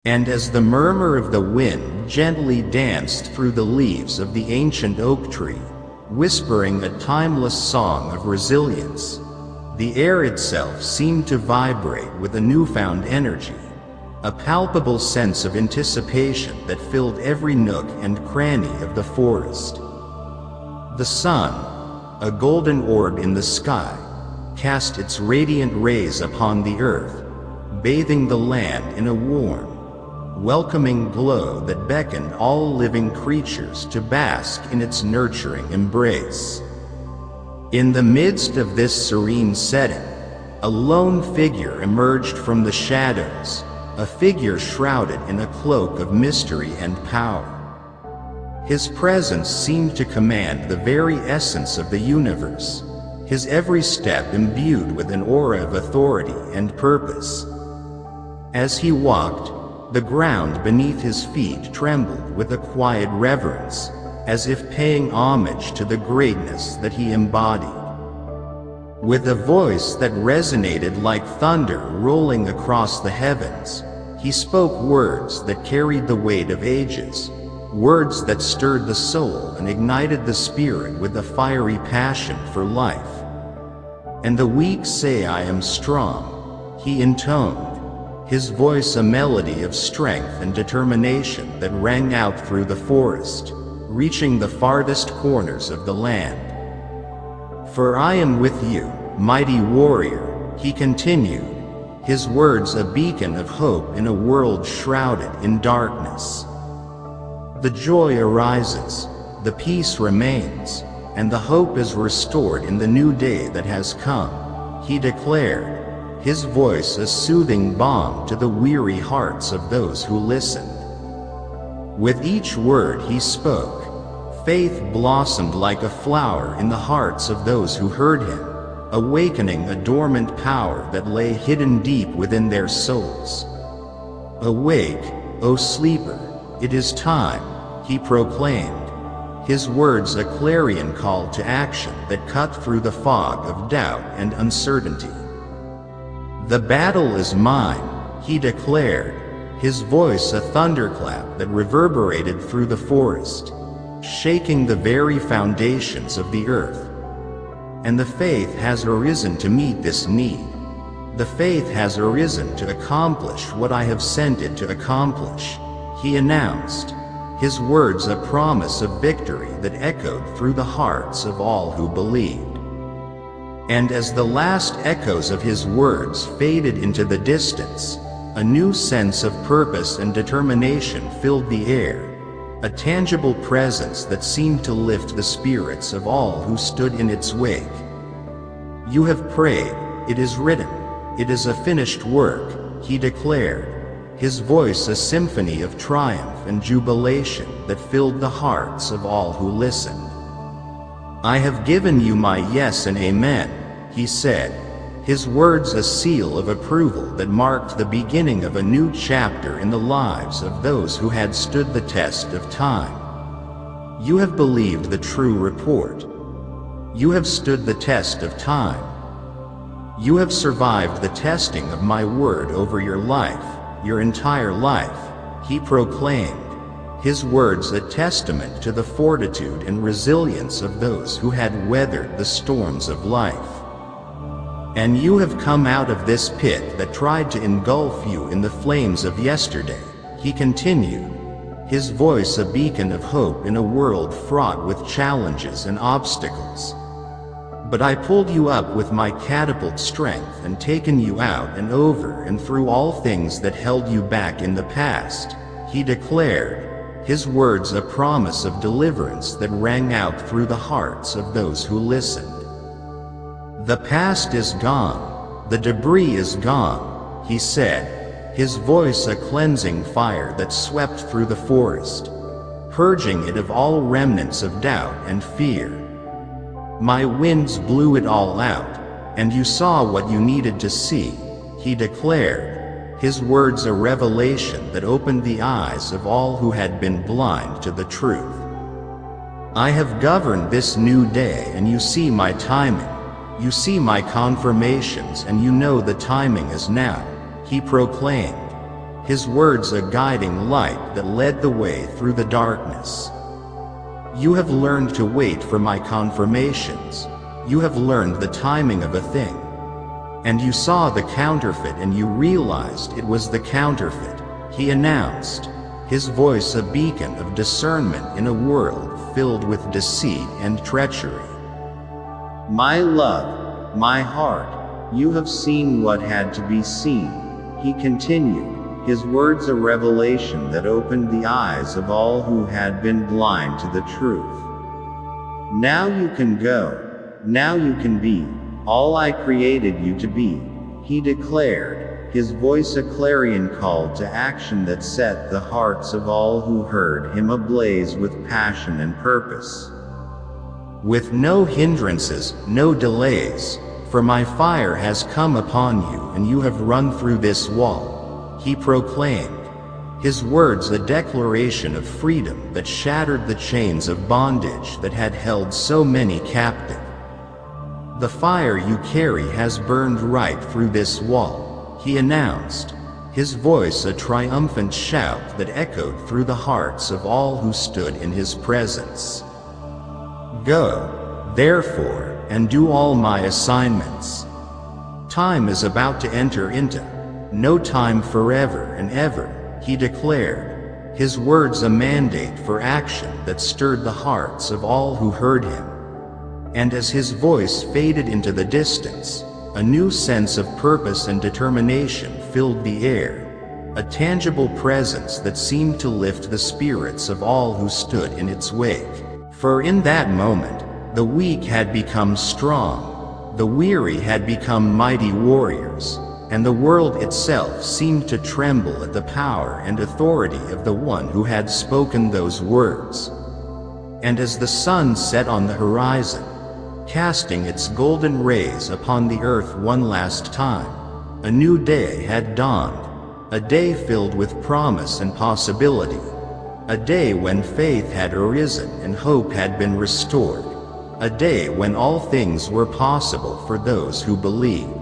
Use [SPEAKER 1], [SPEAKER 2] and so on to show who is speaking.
[SPEAKER 1] And as the murmur of the wind gently danced through the leaves of the ancient oak tree, whispering a timeless song of resilience, the air itself seemed to vibrate with a newfound energy, a palpable sense of anticipation that filled every nook and cranny of the forest. The sun, a golden orb in the sky, cast its radiant rays upon the earth, bathing the land in a warm, welcoming glow that beckoned all living creatures to bask in its nurturing embrace. In the midst of this serene setting, a lone figure emerged from the shadows, a figure shrouded in a cloak of mystery and power. His presence seemed to command the very essence of the universe, his every step imbued with an aura of authority and purpose. As he walked, the ground beneath his feet trembled with a quiet reverence, as if paying homage to the greatness that he embodied. With a voice that resonated like thunder rolling across the heavens, he spoke words that carried the weight of ages, words that stirred the soul and ignited the spirit with a fiery passion for life. "And the weak say I am strong," he intoned, his voice a melody of strength and determination that rang out through the forest, reaching the farthest corners of the land. "For I am with you, mighty warrior," he continued, his words a beacon of hope in a world shrouded in darkness. "The joy arises, the peace remains, and the hope is restored in the new day that has come," he declared, his voice a soothing balm to the weary hearts of those who listened. With each word he spoke, faith blossomed like a flower in the hearts of those who heard him, awakening a dormant power that lay hidden deep within their souls. "Awake, O sleeper, it is time," he proclaimed, his words a clarion call to action that cut through the fog of doubt and uncertainty. "The battle is mine," he declared, his voice a thunderclap that reverberated through the forest, shaking the very foundations of the earth. "And the faith has arisen to meet this need. The faith has arisen to accomplish what I have sent it to accomplish," he announced, his words a promise of victory that echoed through the hearts of all who believed. And as the last echoes of his words faded into the distance, a new sense of purpose and determination filled the air, a tangible presence that seemed to lift the spirits of all who stood in its wake. "You have prayed, it is written, it is a finished work," he declared, his voice a symphony of triumph and jubilation that filled the hearts of all who listened. "I have given you my yes and amen," he said, his words a seal of approval that marked the beginning of a new chapter in the lives of those who had stood the test of time. "You have believed the true report. You have stood the test of time. You have survived the testing of my word over your life, your entire life," he proclaimed, his words a testament to the fortitude and resilience of those who had weathered the storms of life. "And you have come out of this pit that tried to engulf you in the flames of yesterday," he continued, his voice a beacon of hope in a world fraught with challenges and obstacles. "But I pulled you up with my catapult strength and taken you out and over and through all things that held you back in the past," he declared, his words a promise of deliverance that rang out through the hearts of those who listened. "The past is gone, the debris is gone," he said, his voice a cleansing fire that swept through the forest, purging it of all remnants of doubt and fear. "My winds blew it all out, and you saw what you needed to see," he declared, his words a revelation that opened the eyes of all who had been blind to the truth. "I have governed this new day, and you see my timing. You see my confirmations, and you know the timing is now," he proclaimed, his words a guiding light that led the way through the darkness. You have learned to wait for my confirmations. You have learned the timing of a thing. And you saw the counterfeit and you realized it was the counterfeit, he announced, his voice a beacon of discernment in a world filled with deceit and treachery. My love, my heart, you have seen what had to be seen, he continued, his words a revelation that opened the eyes of all who had been blind to the truth. Now you can go. Now you can be all I created you to be, he declared, his voice a clarion call to action that set the hearts of all who heard him ablaze with passion and purpose. With no hindrances, no delays, for my fire has come upon you and you have run through this wall, he proclaimed, his words a declaration of freedom that shattered the chains of bondage that had held so many captive. The fire you carry has burned right through this wall, he announced, his voice a triumphant shout that echoed through the hearts of all who stood in his presence. Go, therefore, and do all my assignments. Time is about to enter into no time forever and ever, he declared, his words a mandate for action that stirred the hearts of all who heard him. And as his voice faded into the distance, a new sense of purpose and determination filled the air, a tangible presence that seemed to lift the spirits of all who stood in its wake. For in that moment, the weak had become strong, the weary had become mighty warriors, and the world itself seemed to tremble at the power and authority of the one who had spoken those words. And as the sun set on the horizon, casting its golden rays upon the earth one last time, a new day had dawned, a day filled with promise and possibility, a day when faith had arisen and hope had been restored, a day when all things were possible for those who believed.